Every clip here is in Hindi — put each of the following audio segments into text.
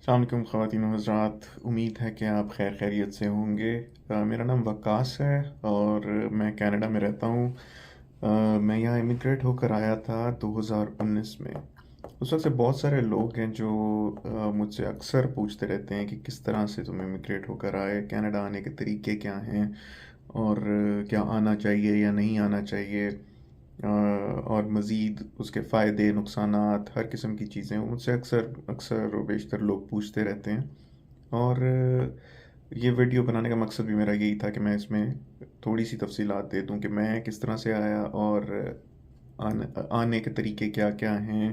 अस्सलाम वालेकुम ख़वातीन व हज़रात। उम्मीद है कि आप खैर खैरियत से होंगे। मेरा नाम वक्कास है और मैं कनाडा में रहता हूँ। मैं यहाँ इमिग्रेट होकर आया था 2019 में। उस वक्त से बहुत सारे लोग हैं जो मुझसे अक्सर पूछते रहते हैं कि किस तरह से तुम इमिग्रेट होकर आए, कनाडा आने के तरीके क्या हैं और क्या आना चाहिए या नहीं आना चाहिए। और मज़ीद उसके फ़ायदे नुकसानात हर किस्म की चीज़ें मुझसे अक्सर अक्सर व बेशतर लोग पूछते रहते हैं। और ये वीडियो बनाने का मकसद भी मेरा यही था कि मैं इसमें थोड़ी सी तफसीलात दे दूं कि मैं किस तरह से आया और आने के तरीके क्या क्या हैं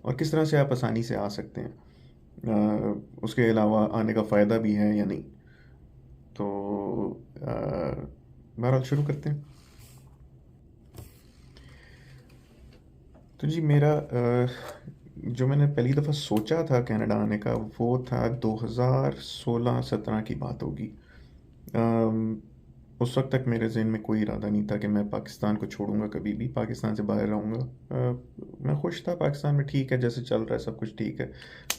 और किस तरह से आप आसानी से आ सकते हैं। उसके अलावा आने का फ़ायदा भी है या नहीं। तो बहरहाल शुरू करते हैं। तो जी मेरा जो मैंने पहली दफ़ा सोचा था कनाडा आने का वो था 2016-17 की बात होगी। अम, उस वक्त तक मेरे ज़हन में कोई इरादा नहीं था कि मैं पाकिस्तान को छोड़ूंगा, कभी भी पाकिस्तान से बाहर रहूँगा। मैं खुश था पाकिस्तान में, ठीक है जैसे चल रहा है सब कुछ ठीक है।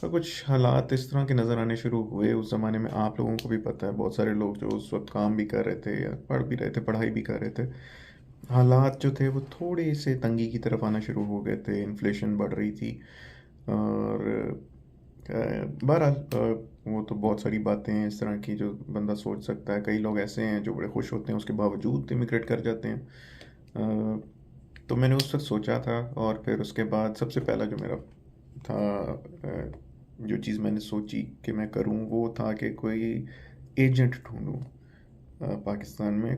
पर कुछ हालात इस तरह के नज़र आने शुरू हुए उस ज़माने में, आप लोगों को भी पता है, बहुत सारे लोग जो उस वक्त काम भी कर रहे थे या पढ़ भी रहे थे, पढ़ाई भी कर रहे थे, हालात जो थे वो थोड़े से तंगी की तरफ आना शुरू हो गए थे, इन्फ्लेशन बढ़ रही थी। और बहरहाल वो तो बहुत सारी बातें हैं इस तरह की जो बंदा सोच सकता है। कई लोग ऐसे हैं जो बड़े खुश होते हैं उसके बावजूद इमिग्रेट कर जाते हैं। अ, तो मैंने उस वक्त सोचा था और फिर उसके बाद सबसे पहला जो मेरा था, जो चीज़ मैंने सोची कि मैं करूं वो था कि कोई एजेंट ढूंढूं। पाकिस्तान में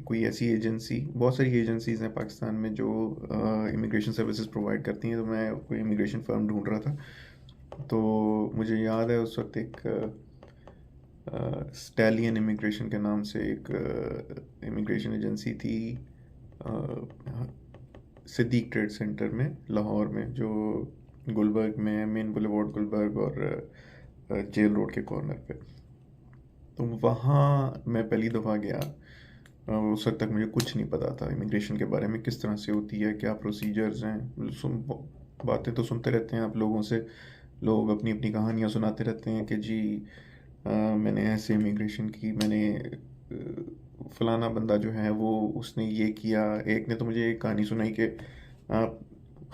कोई ऐसी एजेंसी, बहुत सारी एजेंसीज़ हैं पाकिस्तान में जो इमिग्रेशन सर्विसेज प्रोवाइड करती हैं। तो मैं कोई इमिग्रेशन फर्म ढूंढ रहा था। तो मुझे याद है उस वक्त एक स्टैलियन इमिग्रेशन के नाम से एक इमिग्रेशन एजेंसी थी, सिद्दीक ट्रेड सेंटर में लाहौर में, जो गुलबर्ग में, मेन बुलेवार्ड गुलबर्ग और जेल रोड के कॉर्नर पे। तो वहाँ मैं पहली दफ़ा गया। उस वक्त तक मुझे कुछ नहीं पता था इमिग्रेशन के बारे में, किस तरह से होती है, क्या प्रोसीजर्स हैं। बातें तो सुनते रहते हैं आप लोगों से, लोग अपनी अपनी कहानियाँ सुनाते रहते हैं कि जी मैंने ऐसे इमिग्रेशन की, मैंने फलाना बंदा जो है वो उसने ये किया। एक ने तो मुझे एक कहानी सुनाई कि आप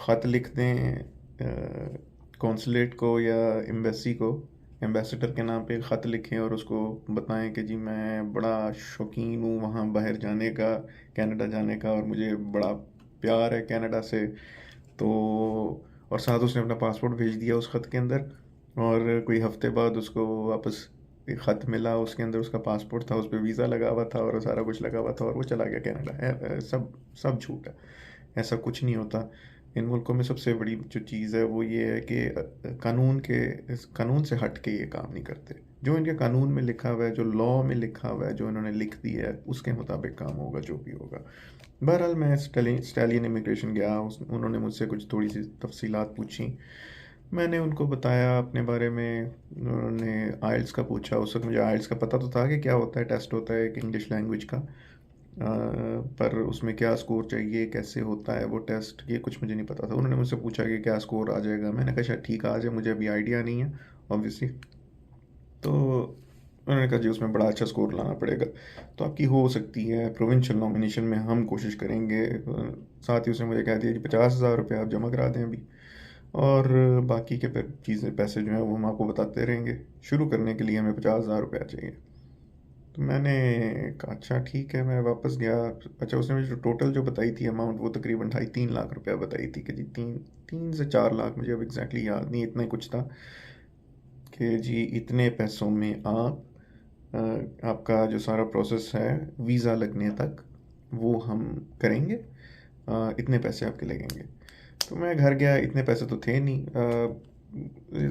ख़त लिख दें कौंसलेट को या एम्बेसी को, एम्बेसडर के नाम पे ख़त लिखें और उसको बताएं कि जी मैं बड़ा शौकीन हूँ वहाँ बाहर जाने का, कनाडा जाने का, और मुझे बड़ा प्यार है कनाडा से। तो और साथ उसने अपना पासपोर्ट भेज दिया उस ख़त के अंदर। और कोई हफ्ते बाद उसको वापस एक ख़त मिला, उसके अंदर उसका पासपोर्ट था, उस पर वीज़ा लगा हुआ था और सारा कुछ लगा हुआ था, और वो चला गया कनाडा। सब सब झूठ है, ऐसा कुछ नहीं होता। इन मुल्कों में सबसे बड़ी जो चीज़ है वो ये है कि इस कानून से हट के ये काम नहीं करते। जो इनके कानून में लिखा हुआ है, जो लॉ में लिखा हुआ है, जो इन्होंने लिख दिया है, उसके मुताबिक काम होगा जो भी होगा। बहरहाल मैं स्टालियन इमिग्रेशन गया, उन्होंने मुझसे कुछ थोड़ी सी तफसीलात पूछी। मैंने उनको बताया अपने बारे में। उन्होंने आइल्स का पूछा। उस वक्त मुझे आइल्स का पता तो था कि क्या होता है, टेस्ट होता है एक इंग्लिश लैंग्वेज का। पर उसमें क्या स्कोर चाहिए, कैसे होता है वो टेस्ट, ये कुछ मुझे नहीं पता था। उन्होंने मुझसे पूछा कि क्या स्कोर आ जाएगा। मैंने कहा शायद ठीक आ जाए, मुझे अभी आइडिया नहीं है ऑब्वियसली। तो उन्होंने कहा जी उसमें बड़ा अच्छा स्कोर लाना पड़ेगा, तो आपकी हो सकती है प्रोविंशियल नॉमिनेशन में, हम कोशिश करेंगे। साथ ही उसने मुझे कह दिया जी 50,000 रुपये आप जमा करा दें अभी, और बाकी के फिर चीज़ें पैसे जो हैं वो हम आपको बताते रहेंगे। शुरू करने के लिए हमें 50,000 रुपया चाहिए। तो मैंने कहा अच्छा ठीक है। मैं वापस गया। अच्छा उसने मुझे जो टोटल जो बताई थी अमाउंट, वो तकरीबन 2.5-3 लाख रुपया बताई थी कि जी 3 से 4 लाख, मुझे अब एग्जैक्टली याद नहीं, इतना ही कुछ था कि जी इतने पैसों में आप आपका जो सारा प्रोसेस है वीज़ा लगने तक वो हम करेंगे, इतने पैसे आपके लगेंगे। तो मैं घर गया, इतने पैसे तो थे नहीं।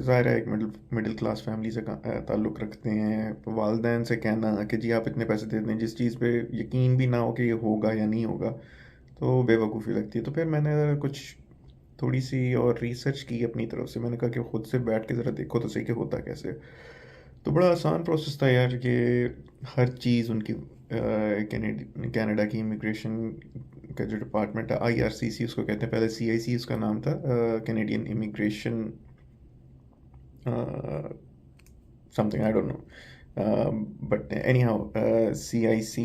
ज़ाहिर है एक मिडिल मिडिल क्लास फैमिली से ताल्लुक़ रखते हैं, वालदैन से कहना कि जी आप इतने पैसे दे दें जिस चीज़ पे यकीन भी ना हो कि ये होगा या नहीं होगा, तो बेवकूफ़ी लगती है। तो फिर मैंने कुछ थोड़ी सी और रिसर्च की अपनी तरफ से। मैंने कहा कि ख़ुद से बैठ के ज़रा देखो तो सही कि होता कैसे। तो बड़ा आसान प्रोसेस था यार, कि हर चीज़ उनकी कनाडा की इमिग्रेशन का जो डिपार्टमेंट है, IRCC उसको कहते हैं, पहले CIC उसका नाम था, Canadian immigration something I don't know, but any how CIC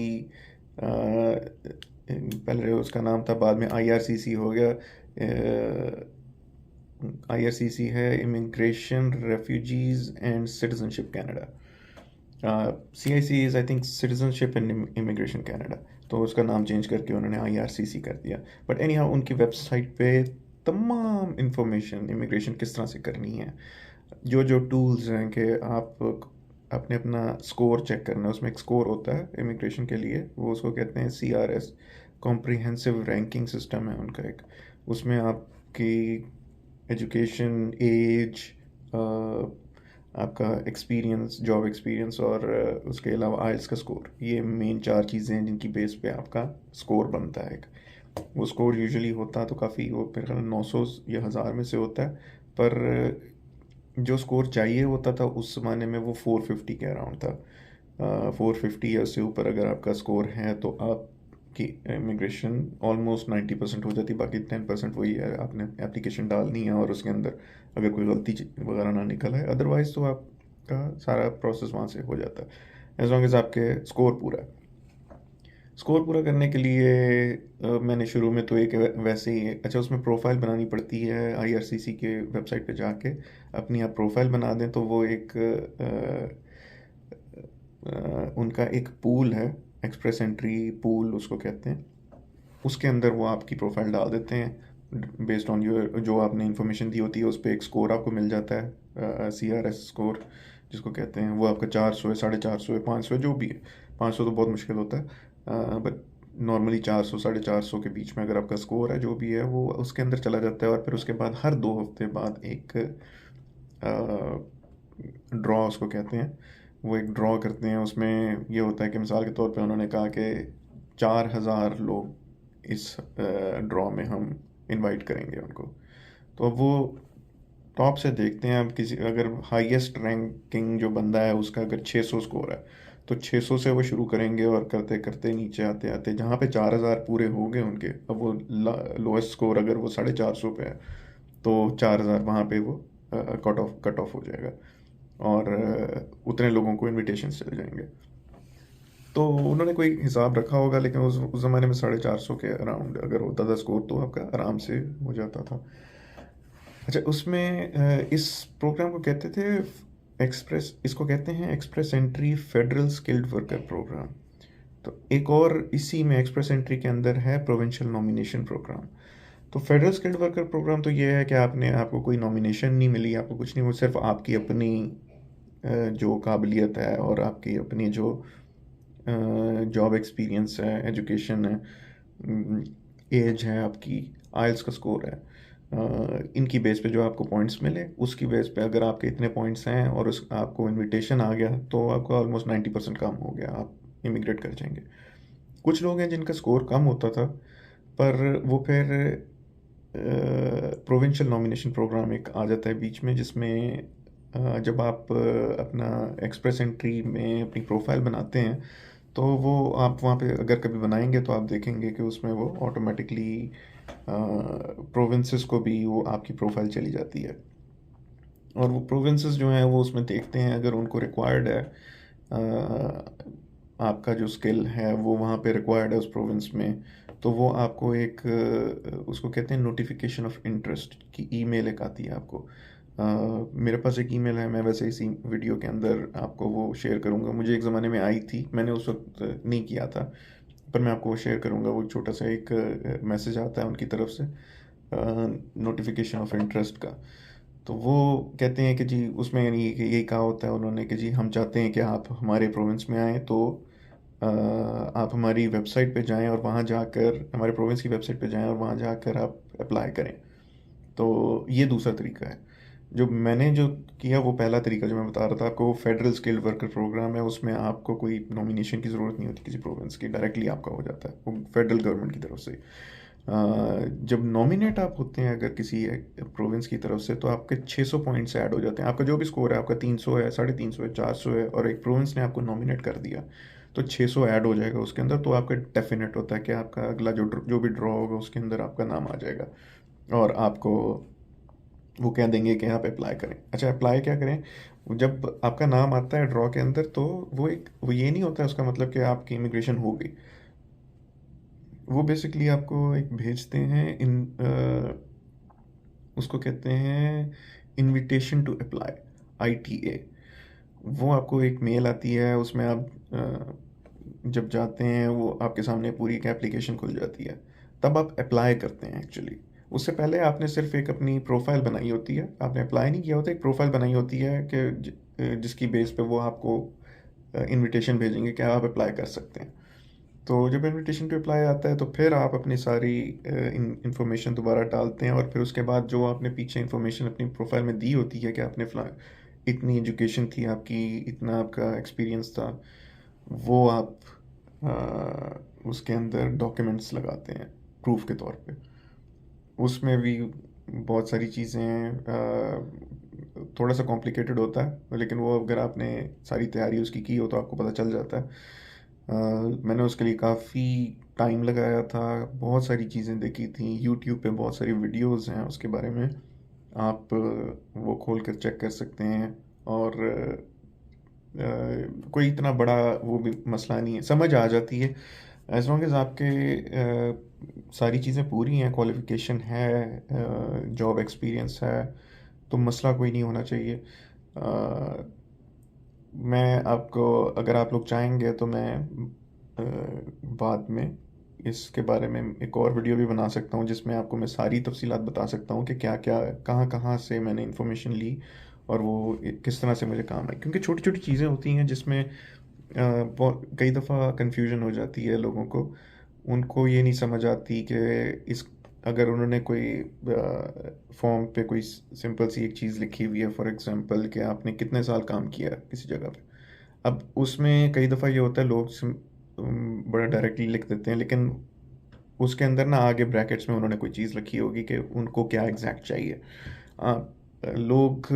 पहले उसका नाम था, बाद में IRCC हो गया। IRCC है immigration, refugees and citizenship Canada. CIC is I think citizenship and immigration Canada, तो उसका नाम चेंज करके उन्होंने IRCC कर दिया। बट एनी हाउ उनकी वेबसाइट पे तमाम इंफॉर्मेशन इमिग्रेशन किस तरह से करनी है, जो जो टूल्स हैं कि आप अपने अपना स्कोर चेक करना है। उसमें एक स्कोर होता है इमिग्रेशन के लिए, वो उसको कहते हैं CRS, कॉम्प्रिहेंसिव रैंकिंग सिस्टम है उनका एक। उसमें आपकी एजुकेशन, एज, आपका एक्सपीरियंस, जॉब एक्सपीरियंस, और उसके अलावा आइल्स का स्कोर, ये मेन 4 चीज़ें हैं जिनकी बेस पे आपका स्कोर बनता है एक। वो स्कोर यूजुअली होता तो काफ़ी, वो मेरे ख्याल 900 या 1000 में से होता है, पर जो स्कोर चाहिए होता था उस ज़माने में वो 450 के अराउंड था। 450 या उससे ऊपर अगर आपका स्कोर है तो आपकी इमिग्रेशन ऑलमोस्ट 90% हो जाती। बाकी 10% वही है, आपने एप्लीकेशन डालनी है और उसके अंदर अगर कोई गलती वगैरह ना निकल आए, अदरवाइज़ तो आपका सारा प्रोसेस वहाँ से हो जाता है, एज लॉन्ग एज आपके स्कोर पूरा है। स्कोर पूरा करने के लिए मैंने शुरू में तो एक वैसे ही, अच्छा उसमें प्रोफाइल बनानी पड़ती है। IRCC के वेबसाइट पे जाके अपनी आप प्रोफाइल बना दें तो वो एक उनका एक पूल है, एक्सप्रेस एंट्री पूल उसको कहते हैं। उसके अंदर वो आपकी प्रोफाइल डाल देते हैं, बेस्ड ऑन योर जो आपने इन्फॉर्मेशन दी होती है उस पर एक स्कोर आपको मिल जाता है, CRS स्कोर जिसको कहते हैं। वो आपका 400 है, 450 है, 500 है, जो भी है। 500 तो बहुत मुश्किल होता है, बट नॉर्मली 400 450 के बीच में अगर आपका स्कोर है जो भी है वो उसके अंदर चला जाता है। और फिर उसके बाद हर 2 हफ्ते बाद एक ड्रॉ उसको कहते हैं, वो एक ड्रॉ करते हैं। उसमें ये होता है कि मिसाल के तौर पे उन्होंने कहा कि 4000 लोग इस ड्रॉ में हम इनवाइट करेंगे उनको। तो अब वो टॉप से देखते हैं, अब किसी अगर हाईएस्ट रैंकिंग जो बंदा है उसका अगर 600 स्कोर है तो 600 से वो शुरू करेंगे और करते करते नीचे आते आते जहाँ पे 4000 पूरे हो गए उनके, अब वो लोएस्ट स्कोर अगर वो 450 पे है तो 4000 वहाँ पे वो कट ऑफ हो जाएगा और उतने लोगों को इनविटेशन चले जाएंगे। तो उन्होंने कोई हिसाब रखा होगा, लेकिन उस ज़माने में 450 के अराउंड अगर होता था स्कोर तो आपका आराम से हो जाता था। अच्छा उसमें इस प्रोग्राम को कहते थे एक्सप्रेस, इसको कहते हैं express entry federal skilled worker programme. तो एक और इसी में एक्सप्रेस एंट्री के अंदर है प्रोविंशियल नॉमिनेशन प्रोग्राम। तो फेडरल स्किल्ड वर्कर प्रोग्राम तो ये है कि आपको कोई नॉमिनेशन नहीं मिली, आपको कुछ नहीं, वो सिर्फ आपकी अपनी जो काबिलियत है और आपकी अपनी जो जॉब एक्सपीरियंस है, एजुकेशन है, एज है, आपकी आइल्स का स्कोर है, इनकी बेस पे जो आपको पॉइंट्स मिले उसकी बेस पे अगर आपके इतने पॉइंट्स हैं और उस आपको इनविटेशन आ गया तो आपका ऑलमोस्ट 90% काम हो गया, आप इमिग्रेट कर जाएंगे। कुछ लोग हैं जिनका स्कोर कम होता था, पर वो फिर प्रोविंशियल नॉमिनेशन प्रोग्राम एक आ जाता है बीच में, जिसमें जब आप अपना एक्सप्रेस एंट्री में अपनी प्रोफाइल बनाते हैं तो वो आप वहाँ पे अगर कभी बनाएंगे तो आप देखेंगे कि उसमें वो ऑटोमेटिकली प्रोविंसेस को भी वो आपकी प्रोफाइल चली जाती है। और वो प्रोविंसेस जो हैं वो उसमें देखते हैं, अगर उनको रिक्वायर्ड है आपका जो स्किल है वो वहाँ पे रिक्वायर्ड है उस प्रोविंस में, तो वो आपको एक उसको कहते हैं नोटिफिकेशन ऑफ इंटरेस्ट की ईमेल एक आती है आपको। मेरे पास एक ईमेल है, मैं वैसे इसी वीडियो के अंदर आपको वो शेयर करूँगा। मुझे एक ज़माने में आई थी, मैंने उस वक्त नहीं किया था, पर मैं आपको वो शेयर करूँगा। वो छोटा सा एक मैसेज आता है उनकी तरफ से, नोटिफिकेशन ऑफ इंटरेस्ट का। तो वो कहते हैं कि जी उसमें यानी कि यही कहा होता है उन्होंने कि जी हम चाहते हैं कि आप हमारे प्रोविंस में आएँ, तो आप हमारी वेबसाइट पे जाएं और वहाँ जाकर हमारे प्रोविंस की वेबसाइट पे जाएं और वहाँ जाकर आप अप्लाई करें। तो ये दूसरा तरीका है। जो मैंने जो किया वो पहला तरीका जो मैं बता रहा था आपको, वो फेडरल स्किल्ड वर्कर प्रोग्राम है। उसमें आपको कोई नॉमिनेशन की ज़रूरत नहीं होती किसी प्रोविंस की, डायरेक्टली आपका हो जाता है वो फेडरल गवर्नमेंट की तरफ से। जब नॉमिनेट आप होते हैं अगर किसी प्रोविंस की तरफ से, तो आपके 600 पॉइंट्स ऐड हो जाते हैं। आपका जो भी स्कोर है, आपका 300 है, 350 है, 400 है, और एक प्रोविंस ने आपको नॉमिनेट कर दिया तो 600 ऐड हो जाएगा उसके अंदर। तो आपका डेफिनेट होता है कि आपका अगला जो भी ड्रॉ होगा उसके अंदर आपका नाम आ जाएगा और आपको वो कह देंगे कि आप अप्लाई करें। अच्छा, अप्लाई क्या करें? जब आपका नाम आता है ड्रॉ के अंदर, तो वो ये नहीं होता है उसका मतलब कि आपकी इमिग्रेशन हो गई। वो बेसिकली आपको एक भेजते हैं उसको कहते हैं इनविटेशन टू अप्लाई, ITA। वो आपको एक मेल आती है, उसमें आप जब जाते हैं वो आपके सामने पूरी एक एप्लीकेशन खुल जाती है, तब आप अप्लाई करते हैं एक्चुअली। उससे पहले आपने सिर्फ एक अपनी प्रोफाइल बनाई होती है, आपने अप्लाई नहीं किया होता, एक प्रोफाइल बनाई होती है कि जिसकी बेस पे वो आपको इनविटेशन भेजेंगे कि आप अप्लाई कर सकते हैं। तो जब इनविटेशन टू अप्लाई आता है तो फिर आप अपनी सारी इंफॉर्मेशन दोबारा डालते हैं, और फिर उसके बाद जो आपने पीछे इंफॉर्मेशन अपनी प्रोफाइल में दी होती है कि आपने इतनी एजुकेशन थी आपकी, इतना आपका एक्सपीरियंस था, वो आप उसके अंदर डॉक्यूमेंट्स लगाते हैं प्रूफ के तौर पे। उसमें भी बहुत सारी चीज़ें थोड़ा सा कॉम्प्लिकेटेड होता है, लेकिन वो अगर आपने सारी तैयारी उसकी की हो तो आपको पता चल जाता है। मैंने उसके लिए काफ़ी टाइम लगाया था, बहुत सारी चीज़ें देखी थी, यूट्यूब पे बहुत सारी वीडियोस हैं उसके बारे में, आप वो खोल कर चेक कर सकते हैं। और कोई इतना बड़ा वो भी मसला नहीं है, समझ आ जाती है एज लॉन्ग एज आपके सारी चीज़ें पूरी हैं, क्वालिफ़िकेशन है, जॉब एक्सपीरियंस है, तो मसला कोई नहीं होना चाहिए। मैं आपको, अगर आप लोग चाहेंगे तो मैं बाद में इसके बारे में एक और वीडियो भी बना सकता हूँ, जिसमें आपको मैं सारी तफसीलात बता सकता हूँ कि क्या क्या कहाँ कहाँ से मैंने इन्फॉर्मेशन ली और वो किस तरह से मुझे काम आई। क्योंकि छोटी छोटी चीज़ें होती हैं जिसमें बहुत कई दफ़ा कंफ्यूजन हो जाती है लोगों को। उनको ये नहीं समझ आती कि इस अगर उन्होंने कोई फॉर्म पे कोई सिंपल सी एक चीज़ लिखी हुई है, फॉर एग्जांपल कि आपने कितने साल काम किया है किसी जगह पे। अब उसमें कई दफ़ा ये होता है लोग बड़ा डायरेक्टली लिख देते हैं, लेकिन उसके अंदर ना आगे ब्रैकेट्स में उन्होंने कोई चीज़ लिखी होगी कि उनको क्या एग्जैक्ट चाहिए। आ, लोग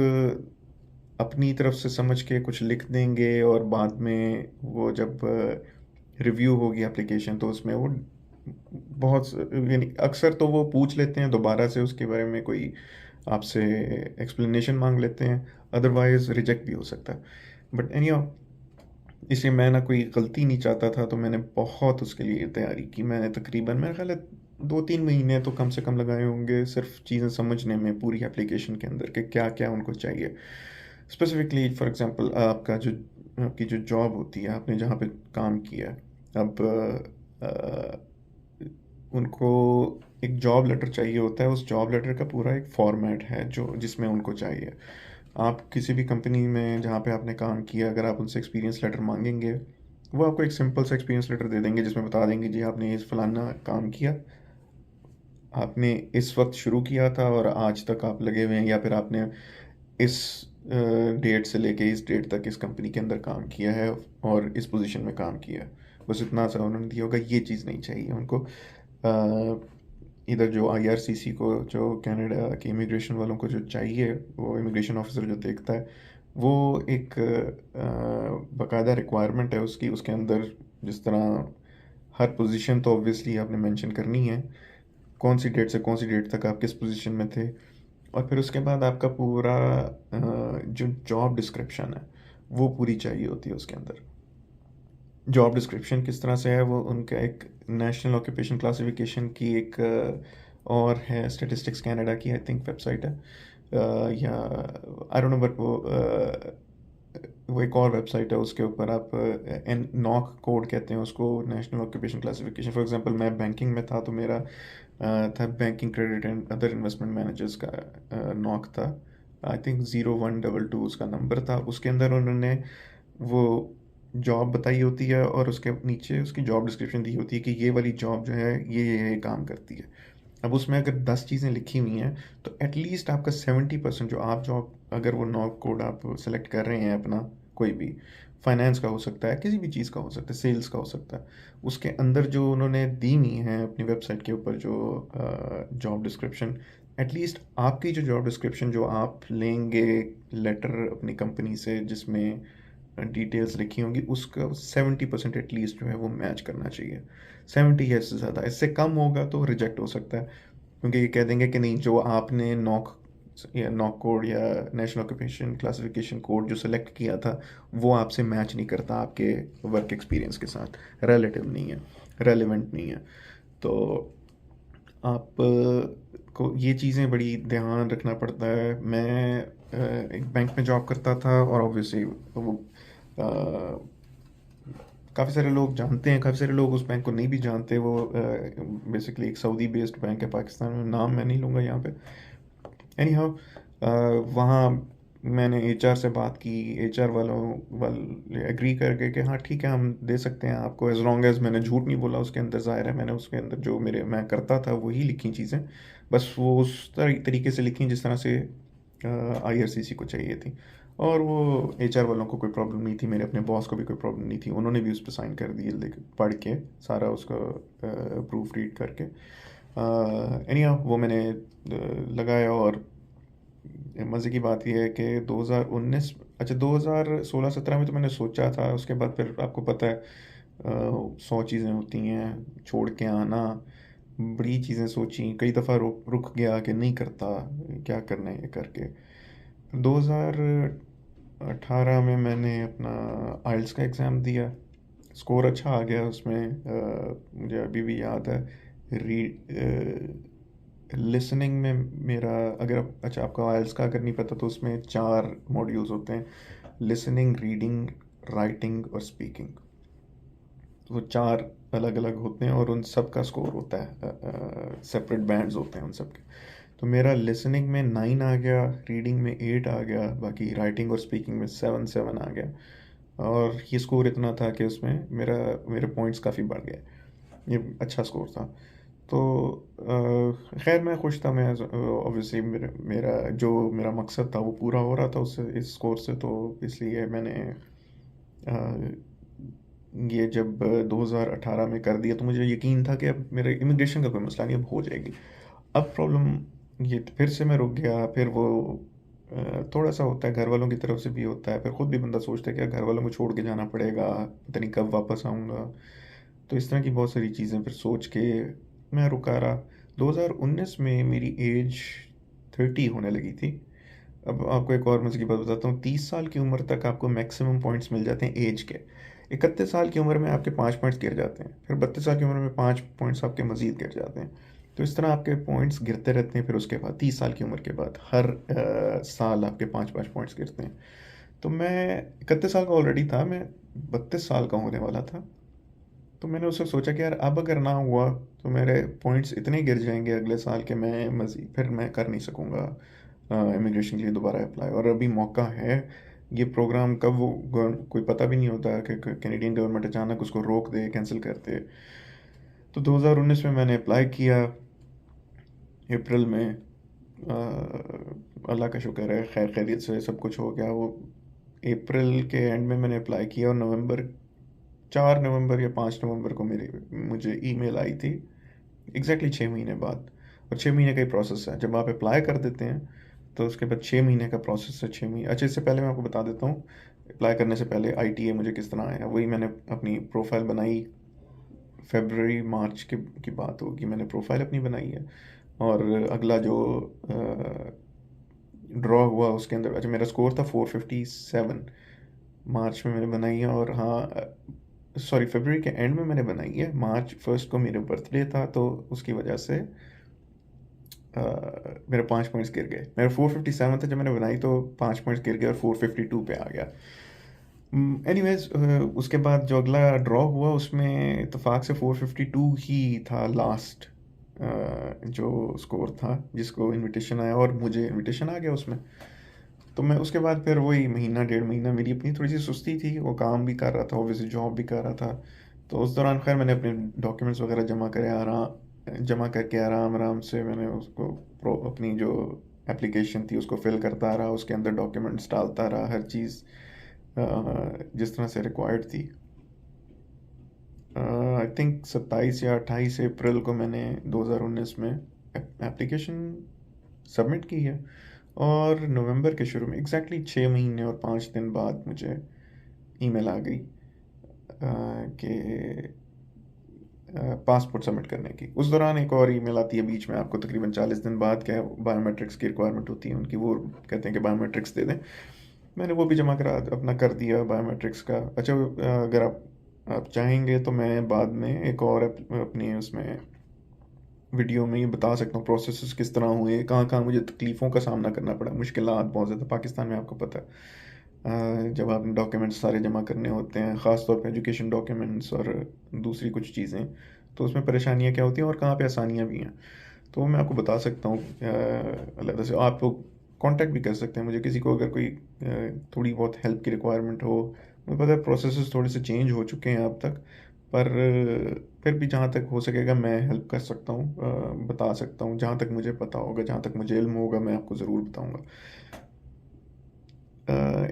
अपनी तरफ से समझ के कुछ लिख देंगे, और बाद में वो जब रिव्यू होगी एप्लीकेशन तो उसमें वो बहुत यानी अक्सर तो वो पूछ लेते हैं दोबारा से उसके बारे में, कोई आपसे एक्सप्लेनेशन मांग लेते हैं, अदरवाइज रिजेक्ट भी हो सकता है। बट एनी, इसलिए मैं ना कोई गलती नहीं चाहता था, तो मैंने बहुत उसके लिए तैयारी की। मैंने तकरीबन मेरा ख्याल है 2-3 महीने तो कम से कम लगाए होंगे सिर्फ चीज़ें समझने में पूरी एप्लीकेशन के अंदर, कि क्या क्या उनको चाहिए स्पेसिफिकली। फॉर एग्जांपल आपकी जो जॉब होती है, आपने जहाँ पे काम किया है, अब उनको एक जॉब लेटर चाहिए होता है। उस जॉब लेटर का पूरा एक फॉर्मेट है जो जिसमें उनको चाहिए। आप किसी भी कंपनी में जहाँ पे आपने काम किया, अगर आप उनसे एक्सपीरियंस लेटर मांगेंगे, वो आपको एक सिंपल सा एक्सपीरियंस लेटर दे देंगे जिसमें बता देंगे जी आपने इस फलाना काम किया, आपने इस वक्त शुरू किया था और आज तक आप लगे हुए हैं, या फिर आपने इस डेट से लेके इस डेट तक इस कंपनी के अंदर काम किया है और इस पोजीशन में काम किया है। बस इतना सा उन्होंने दिया होगा, ये चीज़ नहीं चाहिए उनको। इधर जो IRCC को, जो कनाडा के इमिग्रेशन वालों को जो चाहिए, वो इमिग्रेशन ऑफिसर जो देखता है, वो एक बाकायदा रिक्वायरमेंट है उसकी, उसके अंदर जिस तरह हर पोजीशन तो ऑब्वियसली आपने मेंशन करनी है, कौन सी डेट से कौन सी डेट तक आप किस पोजीशन में थे, और फिर उसके बाद आपका पूरा जो जॉब डिस्क्रिप्शन है वो पूरी चाहिए होती है उसके अंदर। जॉब डिस्क्रिप्शन किस तरह से है, वो उनका एक नेशनल ऑक्यूपेशन क्लासिफिकेशन की एक और है, स्टेटिस्टिक्स कनाडा की आई थिंक वेबसाइट है, या आई डोंट नो, बट वो एक और वेबसाइट है, उसके ऊपर आप एन नॉक कोड कहते हैं उसको, national occupation classification. For example मैं बैंकिंग में था, तो मेरा था banking credit and other investment managers का नॉक था, आई थिंक 0122 उसका नंबर था। उसके अंदर उन्होंने वो जॉब बताई होती है और उसके नीचे उसकी जॉब डिस्क्रिप्शन दी होती है कि ये वाली जॉब जो है ये काम करती है। अब उसमें अगर 10 चीज़ें लिखी हुई हैं तो एटलीस्ट आपका 70% जो आप जॉब, अगर वो नॉक कोड आप सेलेक्ट कर रहे हैं अपना, कोई भी फाइनेंस का हो सकता है, किसी भी चीज़ का हो सकता है, सेल्स का हो सकता है, उसके अंदर जो उन्होंने दी हुई हैं अपनी वेबसाइट के ऊपर जो जॉब डिस्क्रिप्शन, एटलीस्ट आपकी जो जॉब डिस्क्रिप्शन जो आप लेंगे लेटर अपनी कंपनी से जिसमें डिटेल्स लिखी होंगी, उसका 70% एटलीस्ट जो है वो मैच करना चाहिए। 70 या इससे ज़्यादा, इससे कम होगा तो रिजेक्ट हो सकता है, क्योंकि ये कह देंगे कि नहीं, जो आपने नॉक या नॉक कोड या नेशनल ऑक्यूपेशन क्लासिफिकेशन कोड जो सेलेक्ट किया था वो आपसे मैच नहीं करता आपके वर्क एक्सपीरियंस के साथ, रिलेटिव नहीं है, रेलेवेंट नहीं है। तो आप को ये चीज़ें बड़ी ध्यान रखना पड़ता है। मैं एक बैंक में जॉब करता था और ऑब्वियसली वो काफ़ी सारे लोग जानते हैं, काफ़ी सारे लोग उस बैंक को नहीं भी जानते। वो बेसिकली एक सऊदी बेस्ड बैंक है पाकिस्तान में, नाम मैं नहीं लूँगा यहाँ पे। एनी हाउ वहाँ मैंने एचआर से बात की, एचआर वालों वाले एग्री कर गए कि हाँ ठीक है हम दे सकते हैं आपको, एज लॉन्ग एज मैंने झूठ नहीं बोला उसके अंदर। ज़ाहिर है मैंने उसके अंदर जो मैं करता था वही लिखी चीज़ें, बस वो उस तरीके से लिखी जिस तरह से आईआरसीसी को चाहिए थी। और वो एचआर वालों को कोई प्रॉब्लम नहीं थी, मेरे अपने बॉस को भी कोई प्रॉब्लम नहीं थी, उन्होंने भी उस पर साइन कर दिए पढ़ के सारा उसका प्रूफ रीड करके। एनी वो मैंने लगाया। और मज़े की बात यह है कि 2019 अच्छा 2016-17 में तो मैंने सोचा था, उसके बाद फिर आपको पता है 100 चीज़ें होती हैं, छोड़ के आना, बड़ी चीज़ें सोची, कई दफ़ा रुक गया कि नहीं करता, क्या करना है ये करके। 2018 में मैंने अपना आइल्स का एग्ज़ाम दिया, स्कोर अच्छा आ गया उसमें। मुझे अभी भी याद है लिसनिंग में मेरा, अगर अच्छा आपका आइल्स का अगर नहीं पता तो उसमें 4 मॉड्यूल्स होते हैं, लिसनिंग, रीडिंग, राइटिंग और स्पीकिंग। वो 4 अलग अलग होते हैं और उन सब का स्कोर होता है, सेपरेट बैंड्स होते हैं उन सब के। तो मेरा लिसनिंग में 9 आ गया, रीडिंग में 8 आ गया, बाकी राइटिंग और स्पीकिंग में 7 आ गया। और ये स्कोर इतना था कि उसमें मेरे पॉइंट्स काफ़ी बढ़ गए, ये अच्छा स्कोर था। तो खैर मैं खुश था। मैं ऑब्वियसली मेरा मकसद था वो पूरा हो रहा था उससे, इस स्कोर से। तो इसलिए मैंने ये जब 2018 में कर दिया तो मुझे यकीन था कि अब मेरे इमिग्रेशन का कोई मसला नहीं, अब हो जाएगी। अब प्रॉब्लम ये फिर से मैं रुक गया। फिर वो थोड़ा सा होता है, घर वालों की तरफ से भी होता है, फिर खुद भी बंदा सोचता है कि घर वालों को छोड़ के जाना पड़ेगा, पता नहीं कब वापस आऊँगा। तो इस तरह की बहुत सारी चीज़ें फिर सोच के मैं रुका रहा। 2019 में मेरी एज 30 होने लगी थी। अब आपको एक और मज़े की बात बताता हूँ, 30 साल की उम्र तक आपको मैक्सिमम पॉइंट्स मिल जाते हैं एज के। 31 साल की उम्र में आपके 5 पॉइंट्स गिर जाते हैं, फिर 32 साल की उम्र में 5 पॉइंट्स आपके मज़ीद गिर जाते हैं। तो इस तरह आपके पॉइंट्स गिरते रहते हैं। फिर उसके बाद 30 साल की उम्र के बाद हर साल आपके 5-5 पॉइंट्स गिरते हैं। तो मैं 31 साल का ऑलरेडी था, मैं 32 साल का होने वाला था। तो मैंने उससे सोचा कि यार अब अगर ना हुआ तो मेरे पॉइंट्स इतने गिर जाएंगे अगले साल के मैं मज़ीद फिर मैं कर नहीं सकूँगा इमिग्रेशन के लिए दोबारा अप्लाई। और अभी मौका है, ये प्रोग्राम कब वो कोई पता भी नहीं होता कि कैनेडियन गवर्नमेंट अचानक उसको रोक दे, कैंसिल कर दे। तो 2019 में मैंने अप्लाई किया, अप्रैल में अल्लाह का शुक्र है खैर खैरियत से सब कुछ हो गया। वो अप्रैल के एंड में मैंने अप्लाई किया और 4 नवंबर या 5 नवंबर को मुझे ईमेल आई थी, एग्जैक्टली 6 महीने बाद। और 6 महीने का ही प्रोसेस है, जब आप अप्लाई कर देते हैं तो उसके बाद 6 महीने का प्रोसेस है। 6 महीने, अच्छा इससे पहले मैं आपको बता देता हूँ अप्लाई करने से पहले आईटीए मुझे किस तरह आया। वही मैंने अपनी प्रोफाइल बनाई, फेबररी मार्च की बात होगी, मैंने प्रोफाइल अपनी बनाई है। और अगला जो ड्रॉ हुआ उसके अंदर, अच्छा मेरा स्कोर था 457, मार्च में मैंने बनाई है। और हाँ सॉरी, फरवरी के एंड में मैंने बनाई है, मार्च 1 को मेरे बर्थडे था तो उसकी वजह से मेरे 5 पॉइंट्स गिर गए। मेरा 457 था जब मैंने बनाई, तो 5 पॉइंट्स गिर गए और 452 पे आ गया। एनीवेज उसके बाद जो अगला ड्रॉ हुआ उसमें इतफाक से 452 ही था लास्ट जो स्कोर था जिसको इनविटेशन आया, और मुझे इनविटेशन आ गया उसमें। तो मैं उसके बाद फिर वही महीना 1.5 महीना मेरी अपनी थोड़ी सी सुस्ती थी, वो काम भी कर रहा था, ऑब्वियसली जॉब भी कर रहा था। तो उस दौरान खैर मैंने अपने डॉक्यूमेंट्स वगैरह जमा करके आराम आराम से मैंने उसको अपनी जो एप्लीकेशन थी उसको फिल करता रहा, उसके अंदर डॉक्यूमेंट्स डालता रहा, हर चीज़ जिस तरह से रिक्वायर्ड थी। आई थिंक 27 या 28 अप्रैल को मैंने 2019 में एप्लीकेशन सबमिट की है। और नवंबर के शुरू में एग्जैक्टली 6 महीने और 5 दिन बाद मुझे ईमेल आ गई कि पासपोर्ट सबमिट करने की। उस दौरान एक और ईमेल आती है बीच में, आपको तकरीबन 40 दिन बाद क्या बायोमेट्रिक्स की रिक्वायरमेंट होती है उनकी, वो कहते हैं कि बायोमेट्रिक्स दे दें। मैंने वो भी जमा करा अपना कर दिया बायोमेट्रिक्स का। अच्छा, अगर आप चाहेंगे तो मैं बाद में एक और अपनी उसमें वीडियो में ये बता सकता हूँ प्रोसेसेस किस तरह हुए, कहाँ कहाँ मुझे तकलीफ़ों का सामना करना पड़ा, मुश्किलात बहुत ज़्यादा पाकिस्तान में, आपको पता है। जब आपने डॉक्यूमेंट्स सारे जमा करने होते हैं, ख़ास तौर पे एजुकेशन डॉक्यूमेंट्स और दूसरी कुछ चीज़ें, तो उसमें परेशानियाँ क्या होती हैं और कहाँ पे आसानियाँ भी हैं, तो मैं आपको बता सकता हूँ। अलग से आप लोग कांटेक्ट भी कर सकते हैं मुझे, किसी को अगर कोई थोड़ी बहुत हेल्प की रिक्वायरमेंट हो। मुझे पता है प्रोसेसेस थोड़े से चेंज हो चुके हैं अब तक, पर फिर भी जहाँ तक हो सकेगा मैं हेल्प कर सकता हूँ, बता सकता हूँ जहाँ तक मुझे पता होगा, जहाँ तक मुझे इल्म होगा मैं आपको ज़रूर बताऊँगा।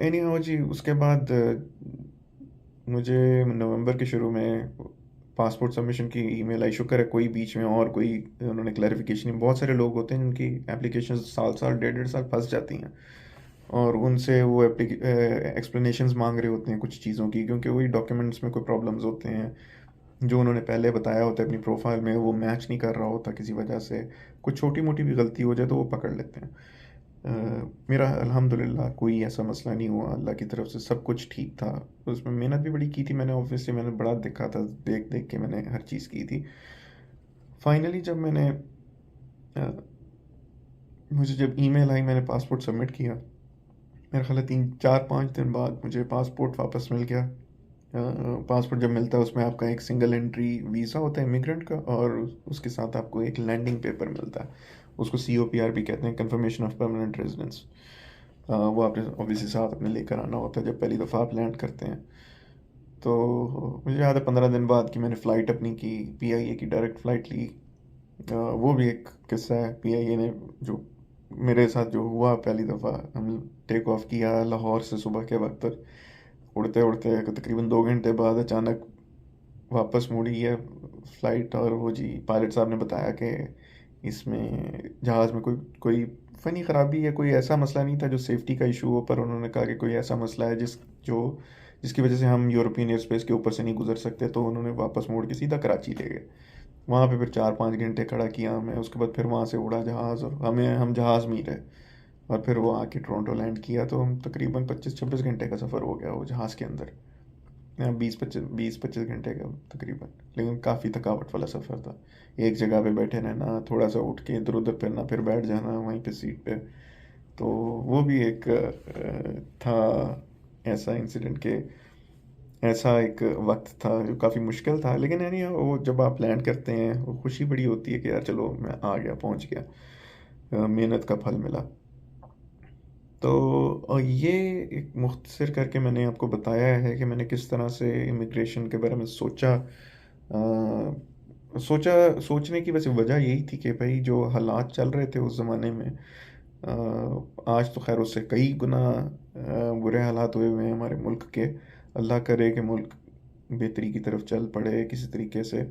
एनी हाउ जी, उसके बाद मुझे नवंबर के शुरू में पासपोर्ट सबमिशन की ईमेल आई। शुक्र है कोई बीच में और कोई उन्होंने क्लैरिफिकेशन, बहुत सारे लोग होते हैं जिनकी एप्लीकेशन साल साल डेढ़ डेढ़ साल फंस जाती हैं, और उनसे वो एक्सप्लेनेशंस मांग रहे होते हैं कुछ चीज़ों की, क्योंकि वही डॉक्यूमेंट्स में कोई प्रॉब्लम्स होते हैं, जो उन्होंने पहले बताया होता है अपनी प्रोफाइल में वो मैच नहीं कर रहा होता किसी वजह से, कुछ छोटी मोटी भी गलती हो जाए तो वो पकड़ लेते हैं। मेरा अल्हम्दुलिल्लाह कोई ऐसा मसला नहीं हुआ, अल्लाह की तरफ से सब कुछ ठीक था। उसमें मेहनत भी बड़ी की थी मैंने, ऑब्वियसली मैंने बड़ा देखा था, देख देख के मैंने हर चीज़ की थी। फाइनली जब मैंने अ, मुझे जब ईमेल आई, मैंने पासपोर्ट सबमिट किया, मेरा ख्याल है 3 4 5 दिन बाद मुझे पासपोर्ट वापस मिल गया। पासपोर्ट जब मिलता है उसमें आपका एक सिंगल एंट्री वीज़ा होता है इमिग्रेंट का, और उसके साथ आपको एक लैंडिंग पेपर मिलता है, उसको COPR भी कहते हैं, कंफर्मेशन ऑफ परमानेंट रेजिडेंस। वो आपने ऑब्वियसली साथ अपने लेकर आना होता है जब पहली दफ़ा आप लैंड करते हैं। तो मुझे याद है 15 दिन बाद कि मैंने फ़्लाइट अपनी की, PIA की डायरेक्ट फ़्लाइट ली। वो भी एक किस्सा है, PIA ने जो मेरे साथ जो हुआ, पहली दफ़ा हम टेक ऑफ किया लाहौर से सुबह के वक्त, उड़ते उड़ते तकरीबन 2 घंटे बाद अचानक वापस मुड़ी है फ़्लाइट, और वो जी पायलट साहब ने बताया कि इसमें जहाज़ में कोई कोई फ़नी ख़राबी है, कोई ऐसा मसला नहीं था जो सेफ्टी का इशू हो, पर उन्होंने कहा कि कोई ऐसा मसला है जिसकी वजह से हम यूरोपियन एयर स्पेस के ऊपर से नहीं गुजर सकते, तो उन्होंने वापस मोड़ के सीधा कराची ले गए। वहाँ पे फिर 4 5 घंटे खड़ा किया हमें, उसके बाद फिर वहाँ से उड़ा जहाज़, और हम जहाज़ में ही रहे, और फिर वो आके टोरंटो लैंड किया, तो हम तकरीबन 25 26 घंटे का सफ़र हो गया वो जहाज़ के अंदर। 20 25 घंटे का तकरीबन, लेकिन काफ़ी थकावट वाला सफ़र था। एक जगह पे बैठे रहना, थोड़ा सा उठ के इधर उधर फिरना, फिर बैठ जाना वहीं पे सीट पे। तो वो भी एक था ऐसा इंसिडेंट के, ऐसा एक वक्त था जो काफ़ी मुश्किल था, लेकिन यानी वो जब आप लैंड करते हैं वो खुशी बड़ी होती है कि यार चलो मैं आ गया, पहुंच गया, मेहनत का फल मिला। तो ये एक मुख्तसर करके मैंने आपको बताया है कि मैंने किस तरह से इमिग्रेशन के बारे में सोचा। सोचने की वैसे वजह यही थी कि भाई जो हालात चल रहे थे उस ज़माने में, आज तो खैर उससे कई गुना बुरे हालात हुए हुए हैं हमारे मुल्क के। अल्लाह करे कि मुल्क बेहतरी की तरफ चल पड़े किसी तरीके से।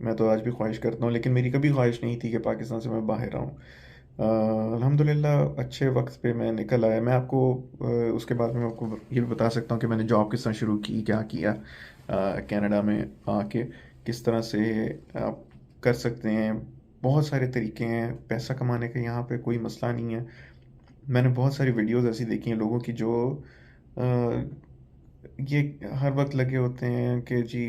मैं तो आज भी ख्वाहिश करता हूँ, लेकिन मेरी कभी ख्वाहिश नहीं थी कि पाकिस्तान से मैं बाहर आऊँ। अल्हम्दुलिल्लाह अच्छे वक्त पे मैं निकल आया। मैं आपको उसके बाद में आपको ये भी बता सकता हूँ कि मैंने जॉब किस तरह शुरू की, क्या किया कनाडा में आके, किस तरह से आप कर सकते हैं। बहुत सारे तरीके हैं पैसा कमाने के, यहाँ पे कोई मसला नहीं है। मैंने बहुत सारी वीडियोस ऐसी देखी हैं लोगों की जो अ, ये हर वक्त लगे होते हैं कि जी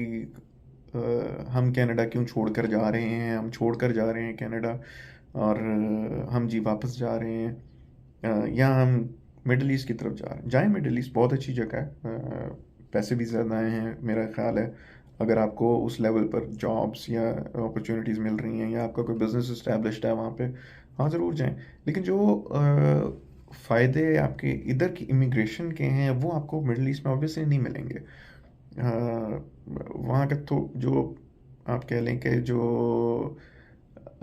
हम कनाडा क्यों छोड़कर जा रहे हैं, हम छोड़कर जा रहे हैं कनाडा, और हम जी वापस जा रहे हैं, या हम मिडल ईस्ट की तरफ जा रहे हैं। जाएं, मिडल ईस्ट बहुत अच्छी जगह है, पैसे भी ज़्यादा हैं मेरा ख्याल है। अगर आपको उस लेवल पर जॉब्स या अपॉर्चुनिटीज़ मिल रही हैं, या आपका कोई बिजनेस इस्टेब्लिश्ड है वहाँ पे, हाँ ज़रूर जाएं। लेकिन जो फ़ायदे आपके इधर की इमिग्रेशन के हैं वो आपको मिडल ईस्ट में ऑब्वियसली नहीं मिलेंगे। वहाँ का तो जो आप कह लें कि जो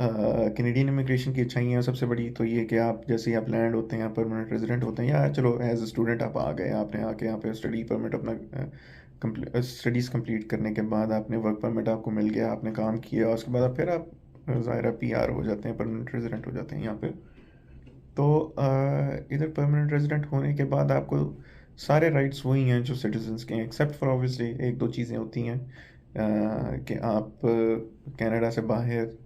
कैनेडियन इमिग्रेशन की अच्छाइयाँ सबसे बड़ी तो ये कि आप जैसे ही आप लैंड होते हैं, आप परमानेंट रेजिडेंट होते हैं, या चलो एज ए स्टूडेंट आप आ गए, आपने आके यहाँ पे स्टडी परमिट अपना स्टडीज़ कंप्लीट करने के बाद आपने वर्क परमिट आपको मिल गया, आपने काम किया, उसके बाद फिर आप ज़ाहिर PR हो जाते हैं, परमानेंट रेजिडेंट हो जाते हैं यहाँ पे। तो इधर परमानेंट रेजिडेंट होने के बाद आपको सारे राइट्स वही हैं जो सिटीजन्स के हैं, एक्सेप्ट फॉर ऑब्वियसली एक दो चीज़ें होती हैं। कि आप कनाडा से बाहर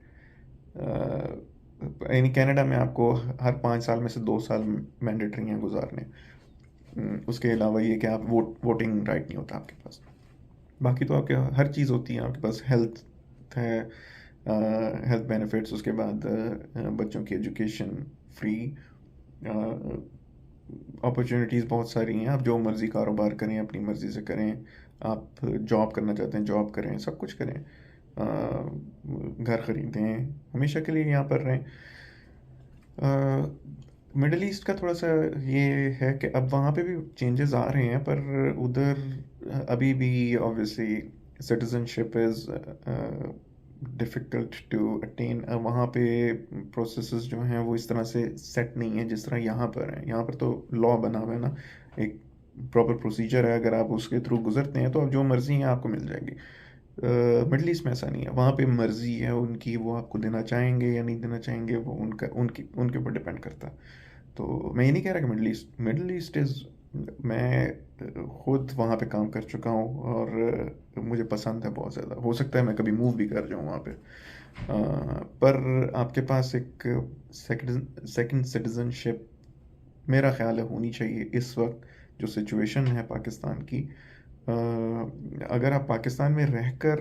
यानी कनाडा में आपको हर 5 साल में से 2 साल मैंडेटरी हैं गुजारने। उसके अलावा ये कि आप वोटिंग राइट नहीं होता आपके पास। बाकी तो आपके हर चीज़ होती है आपके पास। हेल्थ है, हेल्थ बेनिफिट्स, उसके बाद बच्चों की एजुकेशन फ्री, अपॉर्चुनिटीज़ बहुत सारी हैं। आप जो मर्ज़ी कारोबार करें, अपनी मर्ज़ी से करें। आप जॉब करना चाहते हैं जॉब करें, सब कुछ करें। घर ख़रीदें, हमेशा के लिए यहाँ पर रहें। मिडल ईस्ट का थोड़ा सा ये है कि अब वहाँ पे भी चेंजेस आ रहे हैं, पर उधर अभी भी obviously citizenship is difficult to attain. वहाँ पे प्रोसेसेस जो हैं वो इस तरह से सेट नहीं है जिस तरह यहाँ पर हैं। यहाँ पर तो लॉ बना हुआ है ना, एक प्रॉपर प्रोसीजर है। अगर आप उसके थ्रू गुजरते हैं तो आप जो मर्ज़ी है आपको मिल जाएगी। मिडल ईस्ट में ऐसा नहीं है। वहाँ पे मर्ज़ी है उनकी, वो आपको देना चाहेंगे या नहीं देना चाहेंगे, वो उनका उनके ऊपर डिपेंड करता है। तो मैं ये नहीं कह रहा कि मिडल ईस्ट इज़, मैं खुद वहाँ पे काम कर चुका हूँ और मुझे पसंद है बहुत ज़्यादा। हो सकता है मैं कभी मूव भी कर जाऊँ वहाँ पे। पर आपके पास एक सेकंड सिटीज़नशिप मेरा ख़्याल है होनी चाहिए इस वक्त जो सिचुएशन है पाकिस्तान की। अगर आप पाकिस्तान में रहकर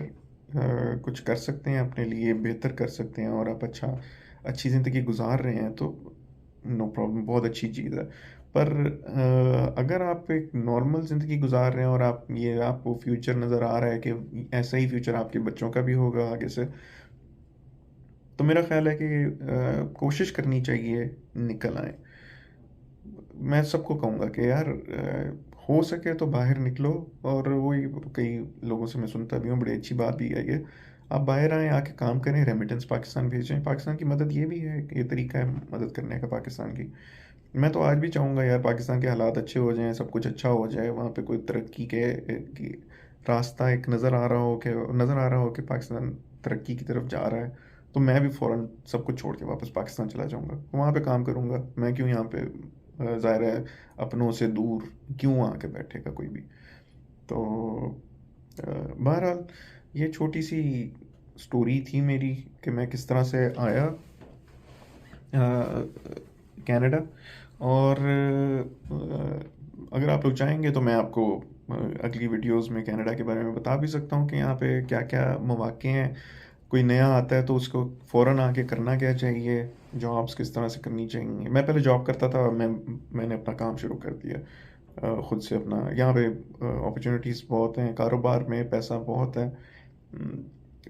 कुछ कर सकते हैं, अपने लिए बेहतर कर सकते हैं और आप अच्छी ज़िंदगी गुजार रहे हैं तो नो प्रॉब्लम, बहुत अच्छी चीज़ है। पर अगर आप एक नॉर्मल ज़िंदगी गुजार रहे हैं और आपको फ्यूचर नज़र आ रहा है कि ऐसा ही फ्यूचर आपके बच्चों का भी होगा आगे से, तो मेरा ख़्याल है कि कोशिश करनी चाहिए निकल आएँ। मैं सबको कहूँगा कि यार हो सके तो बाहर निकलो। और वही, कई लोगों से मैं सुनता भी हूँ, बड़ी अच्छी बात भी है ये। आप बाहर आएँ, आके काम करें, रेमिटेंस पाकिस्तान भेजें। पाकिस्तान की मदद ये भी है, ये तरीका है मदद करने का पाकिस्तान की। मैं तो आज भी चाहूँगा यार पाकिस्तान के हालात अच्छे हो जाएँ, सब कुछ अच्छा हो जाए, वहाँ पे कोई तरक्की की रास्ता एक नज़र आ रहा हो कि पाकिस्तान तरक्की की तरफ जा रहा है, तो मैं भी फ़ौरन सब कुछ छोड़ के वापस पाकिस्तान चला जाऊँगा, वहाँ पे काम करूँगा। मैं क्यों यहाँ पे ज़ाहिर है अपनों से दूर क्यों आके बैठेगा कोई भी। तो बहरहाल ये छोटी सी स्टोरी थी मेरी कि मैं किस तरह से आया कनाडा। और अगर आप लोग चाहेंगे तो मैं आपको अगली वीडियोस में कनाडा के बारे में बता भी सकता हूँ कि यहाँ पे क्या क्या मौक़े हैं। कोई नया आता है तो उसको फ़ौरन आके करना क्या चाहिए, जॉब्स किस तरह से करनी चाहिए। मैं पहले जॉब करता था, मैंने अपना काम शुरू कर दिया ख़ुद से अपना। यहाँ पे अपॉर्चुनिटीज़ बहुत हैं, कारोबार में पैसा बहुत है।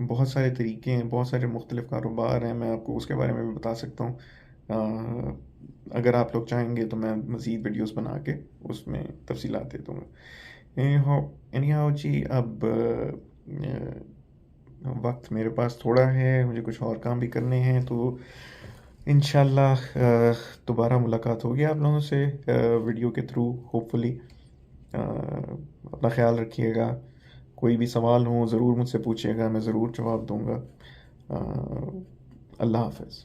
बहुत सारे तरीके हैं, बहुत सारे मुख्तलिफ़ कारोबार हैं, मैं आपको उसके बारे में भी बता सकता हूँ। अगर आप लोग चाहेंगे तो मैं मज़ीद वीडियोस बना के उसमें तफ़सीलात दे दूँगा। एनी हाउ जी, अब वक्त मेरे पास थोड़ा है, मुझे कुछ और काम भी करने हैं, तो इंशाल्लाह दोबारा मुलाकात होगी आप लोगों से वीडियो के थ्रू होपफुली। अपना ख्याल रखिएगा। कोई भी सवाल हो ज़रूर मुझसे पूछिएगा, मैं ज़रूर जवाब दूँगा। अल्लाह हाफ़िज़।